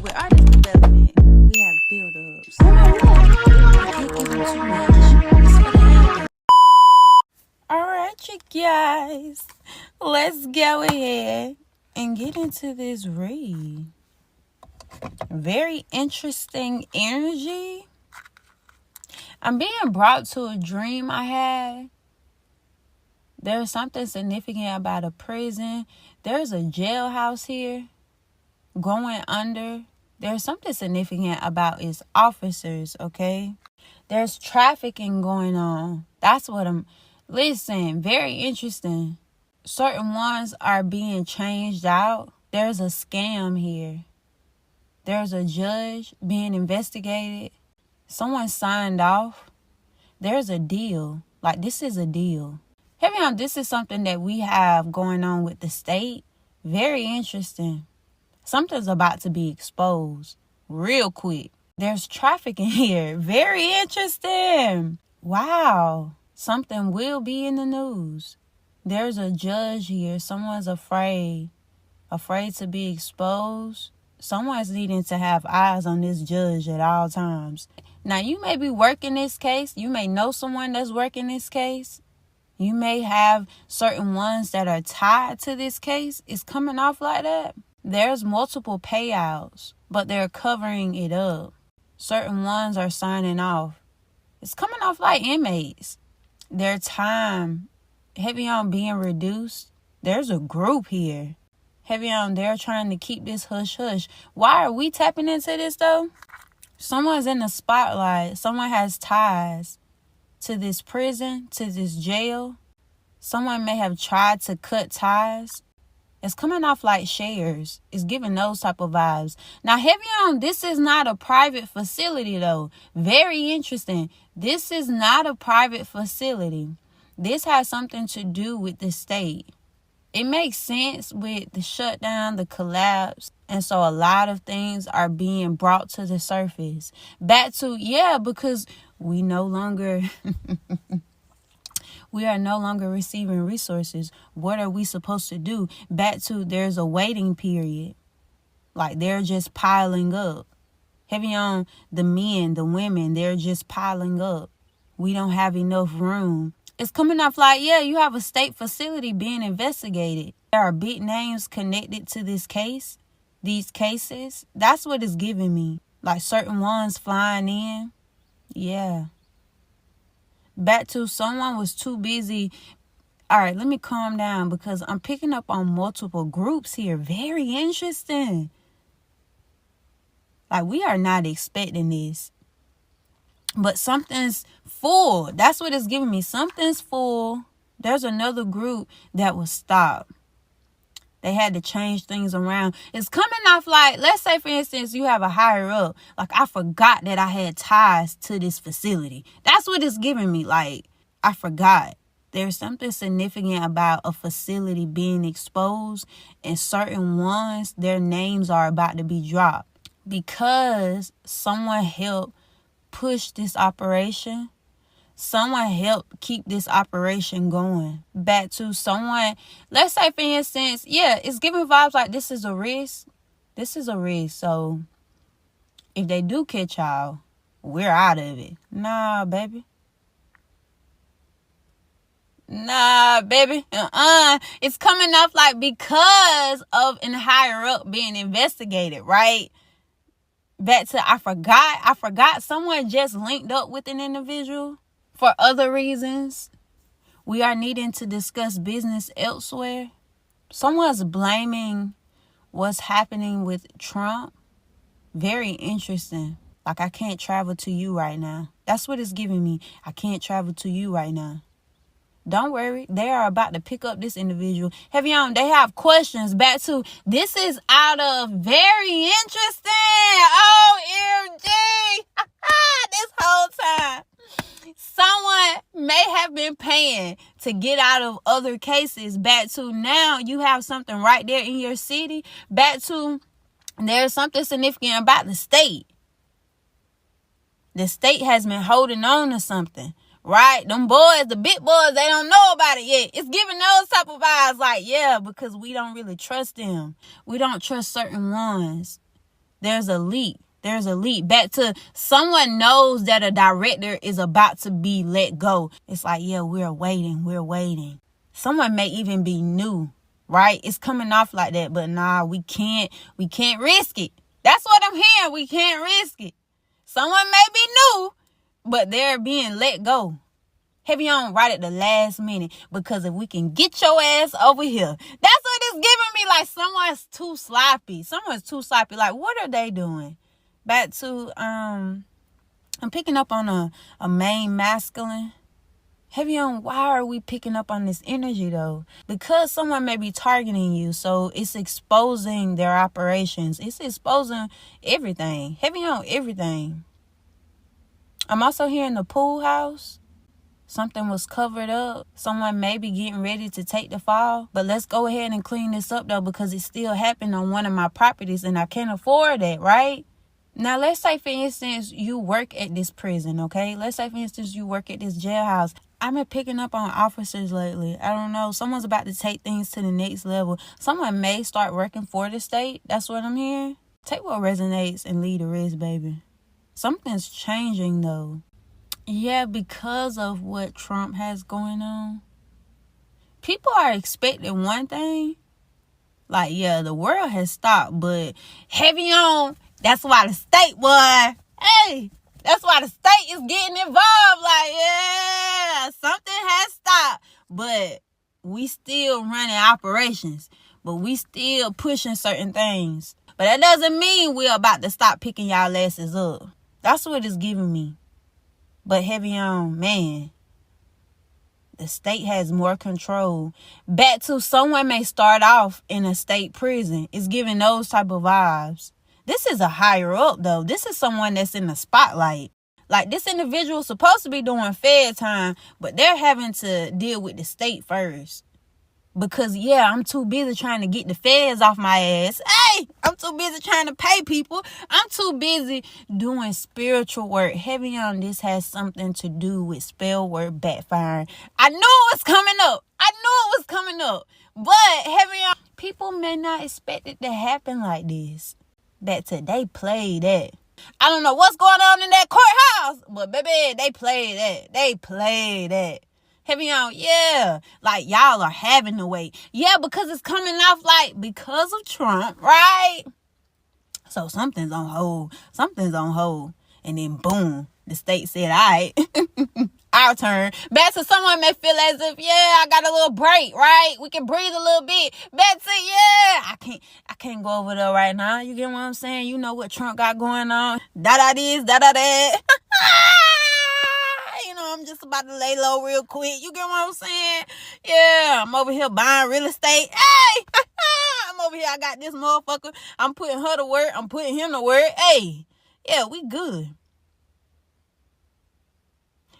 With artist development, we have build-ups. Oh my God. I can't give them too much. It's for the end. Alright, you guys. Let's go ahead and get into this read. Very interesting energy. I'm being brought to a dream I had. There's something significant about a prison. There's a jailhouse here going under. There's something significant about its officers, okay? There's trafficking going on. That's what listen, very interesting. Certain ones are being changed out. There's a scam here. There's a judge being investigated. Someone signed off. There's a deal. Like, this is a deal. Heavy on, this is something that we have going on with the state. Very interesting. Something's about to be exposed real quick. There's trafficking here. Very interesting. Wow. Something will be in the news. There's a judge here. Someone's afraid to be exposed. Someone's needing to have eyes on this judge at all times. Now, you may be working this case. You may know someone that's working this case. You may have certain ones that are tied to this case. It's coming off like that. There's multiple payouts, but they're covering it up. Certain ones are signing off. It's coming off like inmates. Their time, heavy on being reduced. There's a group here. Heavy on, they're trying to keep this hush-hush. Why are we tapping into this, though? Someone's in the spotlight. Someone has ties to this prison, to this jail. Someone may have tried to cut ties. It's coming off like shares. It's giving those type of vibes. Now, heavy on, this is not a private facility, though. Very interesting. This is not a private facility. This has something to do with the state. It makes sense with the shutdown, the collapse. And so a lot of things are being brought to the surface. Back to, because we no longer... We are no longer receiving resources. What are we supposed to do? Back to, there's a waiting period. Like, they're just piling up. Heavy on the men, the women, they're just piling up. We don't have enough room. It's coming off like, you have a state facility being investigated. There are big names connected to this case, these cases. That's what it's giving me. Like, certain ones flying in. Yeah. Back to, someone was too busy. All right, let me calm down because I'm picking up on multiple groups here. Very interesting. Like, we are not expecting this. But something's full. That's what it's giving me. Something's full. There's another group that was stopped. They had to change things around. It's coming off like, let's say, for instance, you have a higher up. Like, I forgot that I had ties to this facility. That's what it's giving me. Like, I forgot. There's something significant about a facility being exposed. And certain ones, their names are about to be dropped. Because someone helped push this operation. Someone helped keep this operation going. Back to someone, let's say, for instance, it's giving vibes like this is a risk. This is a risk. So if they do catch y'all, we're out of it. Nah, baby. It's coming off like because of an higher up being investigated, right? Back to, I forgot someone just linked up with an individual. For other reasons, we are needing to discuss business elsewhere. Someone's blaming what's happening with Trump. Very interesting. Like, I can't travel to you right now. That's what it's giving me. I can't travel to you right now. Don't worry. They are about to pick up this individual. Heavy on, they have questions. Back to, this is out of very interesting. OMG. This whole time. Someone may have been paying to get out of other cases. Back to, now you have something right there in your city. Back to, there's something significant about the state. The state has been holding on to something, right? Them boys, the big boys, they don't know about it yet. It's giving those type of vibes like, because we don't really trust them. We don't trust certain ones. There's a leak. There's a leak. Back to someone knows that a director is about to be let go. It's like, yeah, we're waiting. Someone may even be new, right? It's coming off like that, but nah, we can't risk it. That's what I'm hearing. We can't risk it. Someone may be new, but they're being let go. Heavy on right at the last minute, because if we can get your ass over here, that's what it's giving me. Like someone's too sloppy. Like, what are they doing? Back to I'm picking up on a main masculine. Heavy on, why are we picking up on this energy though? Because someone may be targeting you, so it's exposing their operations. It's exposing everything. Heavy on everything. I'm also hearing the pool house. Something was covered up. Someone may be getting ready to take the fall. But let's go ahead and clean this up, though, because it still happened on one of my properties, and I can't afford that, right? Now, let's say, for instance, you work at this prison, okay? Let's say, for instance, you work at this jailhouse. I've been picking up on officers lately. I don't know. Someone's about to take things to the next level. Someone may start working for the state. That's what I'm hearing. Take what resonates and leave the rest, baby. Something's changing, though. Yeah, because of what Trump has going on. People are expecting one thing. Like, yeah, the world has stopped, but heavy on. That's why the state, boy. Hey, that's why the state is getting involved. Like, yeah, something has stopped. But we still running operations. But we still pushing certain things. But that doesn't mean we're about to stop picking y'all asses up. That's what it's giving me. But heavy on, man, the state has more control. Back to someone may start off in a state prison. It's giving those type of vibes. This is a higher up, though. This is someone that's in the spotlight. Like, this individual is supposed to be doing Fed time, but they're having to deal with the state first. Because, yeah, I'm too busy trying to get the feds off my ass. Hey, I'm too busy trying to pay people. I'm too busy doing spiritual work. Heavy on this has something to do with spell work backfiring. I knew it was coming up. But heavy on, people may not expect it to happen like this. Back to they play that. I don't know what's going on in that courthouse, but baby, they play that. Heavy on, yeah. Like, y'all are having to wait. Yeah, because it's coming off like because of Trump, right? So something's on hold. And then boom, the state said, all right, our turn. Back to someone may feel as if, yeah, I got a little break, right? We can breathe a little bit. Back to, yeah, I can't go over there right now. You get what I'm saying? You know what Trump got going on. Da-da this, da-da that. You know, I'm just about to lay low real quick. You get what I'm saying? Yeah, I'm over here buying real estate. Hey, I'm over here. I got this motherfucker. I'm putting her to work. I'm putting him to work. Hey, yeah, we good.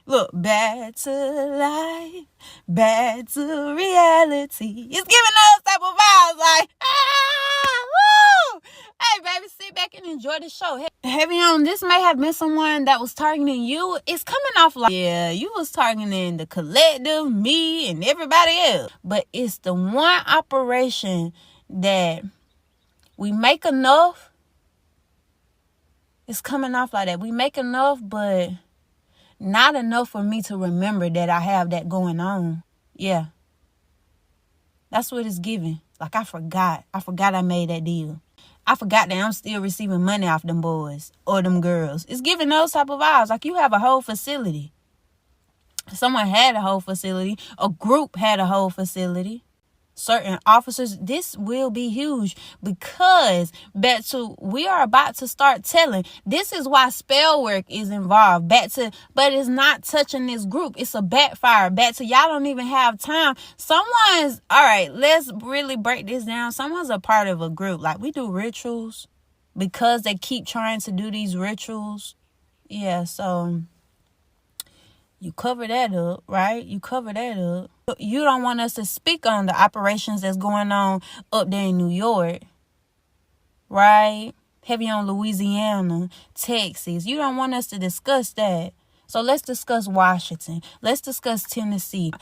Look, back to life, back to reality. It's giving those type of vibes like, woo! Hey, baby, sit back and enjoy the show. Heavy on, this may have been someone that was targeting you. It's coming off like, yeah, you was targeting the collective, me, and everybody else. But it's the one operation that we make enough. It's coming off like that. We make enough, but not enough for me to remember that I have that going on. Yeah. That's what it's giving. Like, I forgot I made that deal. I forgot that I'm still receiving money off them boys or them girls. It's giving those type of vibes. Like, you have a whole facility. Someone had a whole facility. A group had a whole facility. Certain officers, this will be huge because back to we are about to start telling. This is why spell work is involved. Back to, but it's not touching this group. It's a backfire. Back to y'all don't even have time. Someone's all right. Let's really break this down. Someone's a part of a group. Like, we do rituals because they keep trying to do these rituals. Yeah, so you cover that up, right? You cover that up. You don't want us to speak on the operations that's going on up there in New York, right? Heavy on Louisiana, Texas. You don't want us to discuss that. So let's discuss Washington. Let's discuss Tennessee.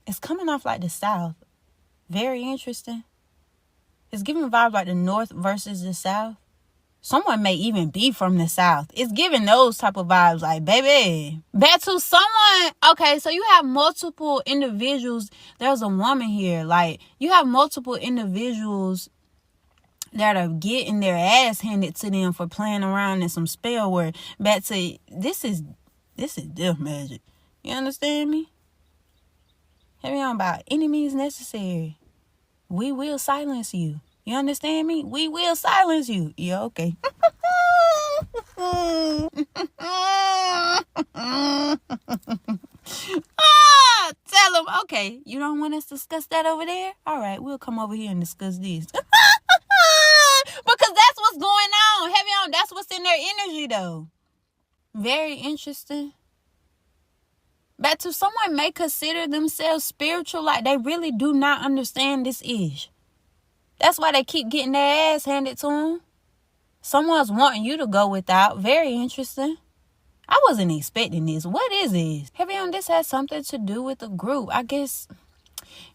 It's coming off like the South. Very interesting. It's giving vibes like the North versus the South. Someone may even be from the South. It's giving those type of vibes like, baby. Back to someone, okay, so you have multiple individuals. There's a woman here. Like, you have multiple individuals that are getting their ass handed to them for playing around in some spell work. Back to, this is death magic. You understand me? Heavy on about any means necessary. We will silence you. You understand me? We will silence you. Yeah, okay. Tell them, okay, you don't want us to discuss that over there? All right, we'll come over here and discuss this. Because that's what's going on. Heavy on, that's what's in their energy, though. Very interesting. But to someone may consider themselves spiritual, like they really do not understand this ish. That's why they keep getting their ass handed to them. Someone's wanting you to go without. Very interesting. I wasn't expecting this. What is this? Heavy on, this has something to do with the group. I guess.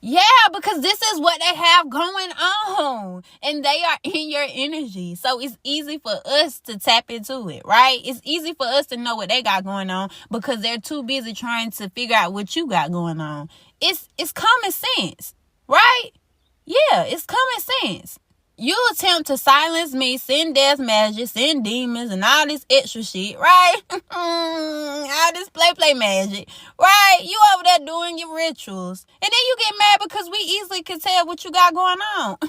Yeah, because this is what they have going on. And they are in your energy. So it's easy for us to tap into it, right? It's easy for us to know what they got going on because they're too busy trying to figure out what you got going on. It's common sense, right? Yeah, it's common sense. You attempt to silence me, send death magic, send demons, and all this extra shit, right? All this play magic, right? You over there doing your rituals. And then you get mad because we easily can tell what you got going on. I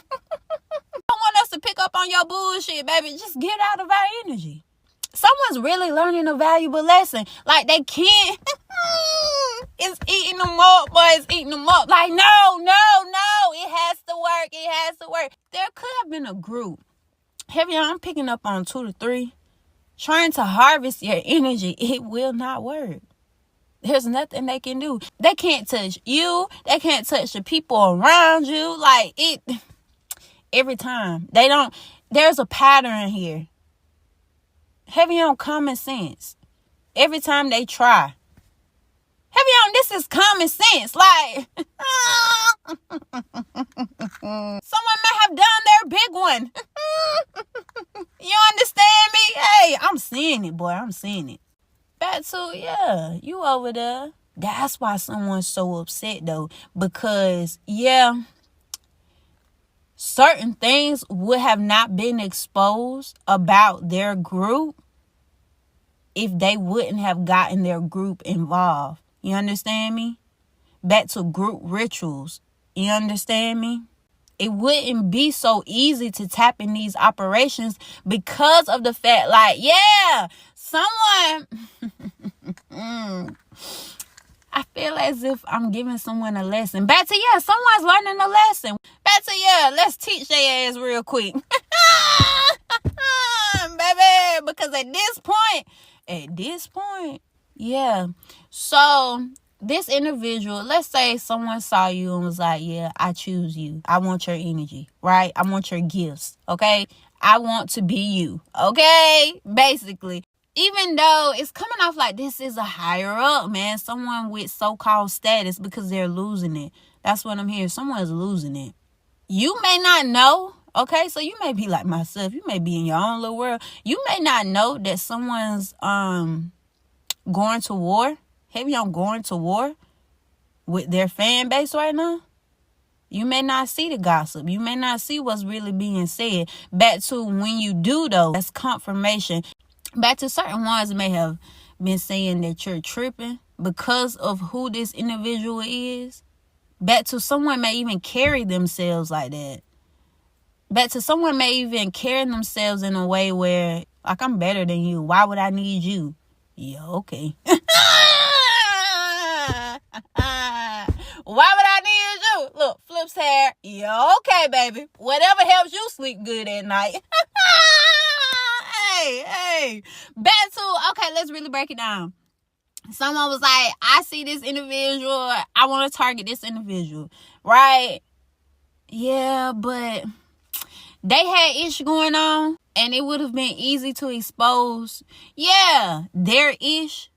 don't want us to pick up on your bullshit, baby. Just get out of our energy. Someone's really learning a valuable lesson. Like, they can't. It's eating them up, boy. It's eating them up. Like, no. It has to work. It has to work. There could have been a group. Heavy on, I'm picking up on 2 to 3. Trying to harvest your energy. It will not work. There's nothing they can do. They can't touch you. They can't touch the people around you. Like, it. Every time. They don't. There's a pattern here. Heavy on common sense. Every time they try. Heavy on, this is common sense. Like, someone may have done their big one. You understand me? Hey, I'm seeing it, boy. I'm seeing it. Back to, yeah, you over there. That's why someone's so upset, though. Because, yeah, certain things would have not been exposed about their group if they wouldn't have gotten their group involved. You understand me? Back to group rituals. You understand me? It wouldn't be so easy to tap in these operations because of the fact, like, yeah, someone... I feel as if I'm giving someone a lesson. Back to, yeah, someone's learning a lesson. Back to, yeah, let's teach their ass real quick. Baby, because at this point, yeah. So this individual, let's say someone saw you and was like, yeah, I choose you. I want your energy, right? I want your gifts, okay? I want to be you, okay? Basically. Even though it's coming off like this is a higher up, man. Someone with so-called status because they're losing it. That's what I'm hearing. Someone's losing it. You may not know, okay? So you may be like myself. You may be in your own little world. You may not know that someone's going to war. Heavy on going to war with their fan base right now. You may not see the gossip. You may not see what's really being said. Back to when you do, though, that's confirmation. Back to certain ones may have been saying that you're tripping because of who this individual is. Back to someone may even carry themselves like that. Back to someone may even carry themselves in a way where, like, I'm better than you. Why would I need you? Yeah, okay. Why would I need you? Look, flips hair. Yeah, okay, baby. Whatever helps you sleep good at night. Hey. Back to, okay, let's really break it down. Someone was like, I see this individual. I want to target this individual. Right? Yeah, but they had issue going on. And it would have been easy to expose, yeah, their ish.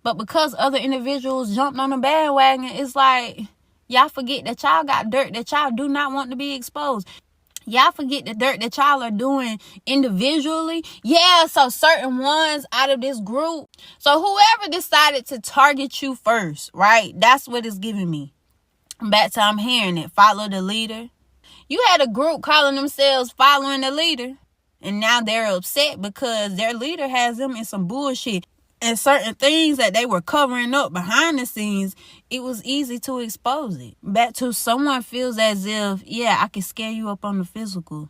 But because other individuals jumped on the bandwagon, it's like, y'all forget that y'all got dirt that y'all do not want to be exposed. Y'all forget the dirt that y'all are doing individually. Yeah, so certain ones out of this group. So whoever decided to target you first, right? That's what it's giving me. Back to I'm hearing it. Follow the leader. You had a group calling themselves following the leader. And now they're upset because their leader has them in some bullshit. And certain things that they were covering up behind the scenes, it was easy to expose it. Back to someone feels as if, yeah, I can scare you up on the physical.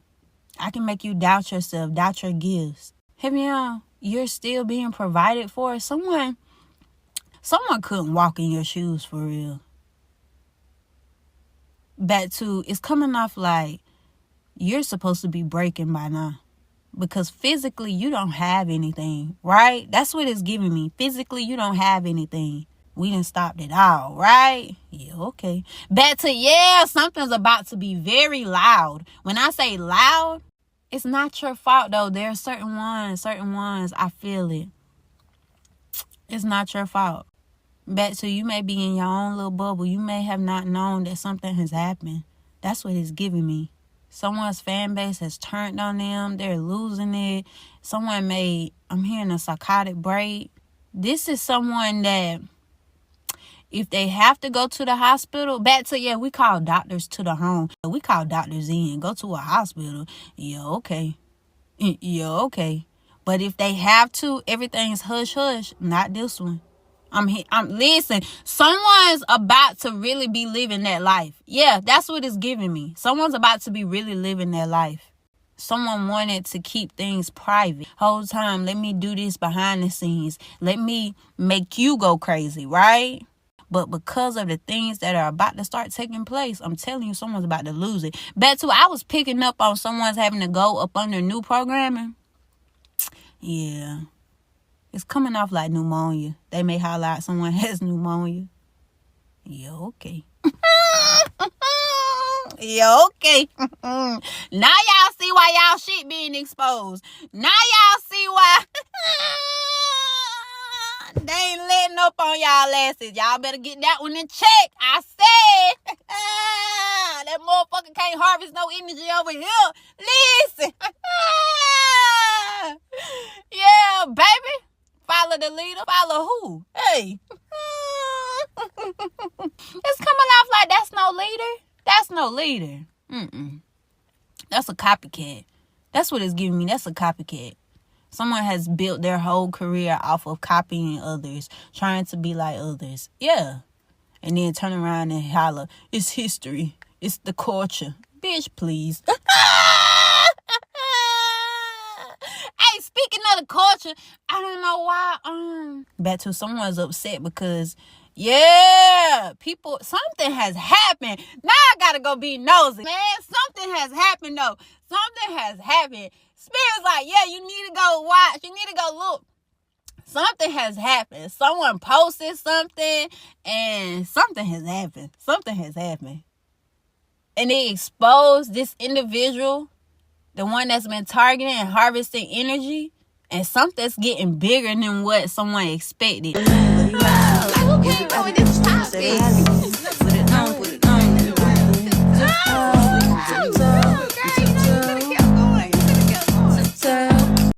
I can make you doubt yourself, doubt your gifts. You're still being provided for. Someone couldn't walk in your shoes for real. Back to, it's coming off like you're supposed to be breaking by now. Because physically, you don't have anything, right? That's what it's giving me. Physically, you don't have anything. We done stopped it all, right? Yeah, okay. Back to, something's about to be very loud. When I say loud, it's not your fault, though. There are certain ones, I feel it. It's not your fault. Back to, you may be in your own little bubble. You may have not known that something has happened. That's what it's giving me. Someone's fan base has turned on them. They're losing it. I'm hearing a psychotic break. This is someone that, if they have to go to the hospital, we call doctors to the home. We call doctors in. Go to a hospital. Yeah, okay. But if they have to, everything's hush-hush. Not this one. Listen, someone's about to really be living that life. Yeah, that's what it's giving me. Someone's about to be really living their life. Someone wanted to keep things private. Whole time, let me do this behind the scenes. Let me make you go crazy, right? But because of the things that are about to start taking place, I'm telling you, someone's about to lose it. Back to, I was picking up on someone's having to go up under new programming. Yeah. It's coming off like pneumonia. They may highlight someone has pneumonia. Yeah, okay. Yeah, okay. Now y'all see why y'all shit being exposed. Now y'all see why they ain't letting up on y'all asses. Y'all better get that one in check. I said that motherfucker can't harvest no energy over here. Listen. Yeah, baby. Follow the leader. Follow who? Hey. It's coming off like that's no leader. That's no leader. That's a copycat. That's what it's giving me. That's a copycat. Someone has built their whole career off of copying others, trying to be like others. Yeah. And then turn around and holler, it's history. It's the culture. Bitch, please. Hey, speaking of the culture, I don't know why. Back to someone's upset because, something has happened. Now I gotta go be nosy. Man, something has happened though. Something has happened. Spirit's like, you need to go watch. You need to go look. Something has happened. Someone posted something and something has happened. Something has happened. And they exposed this individual, the one that's been targeting and harvesting energy, and something's getting bigger than what someone expected. Like, who came up with this topic? Put it on.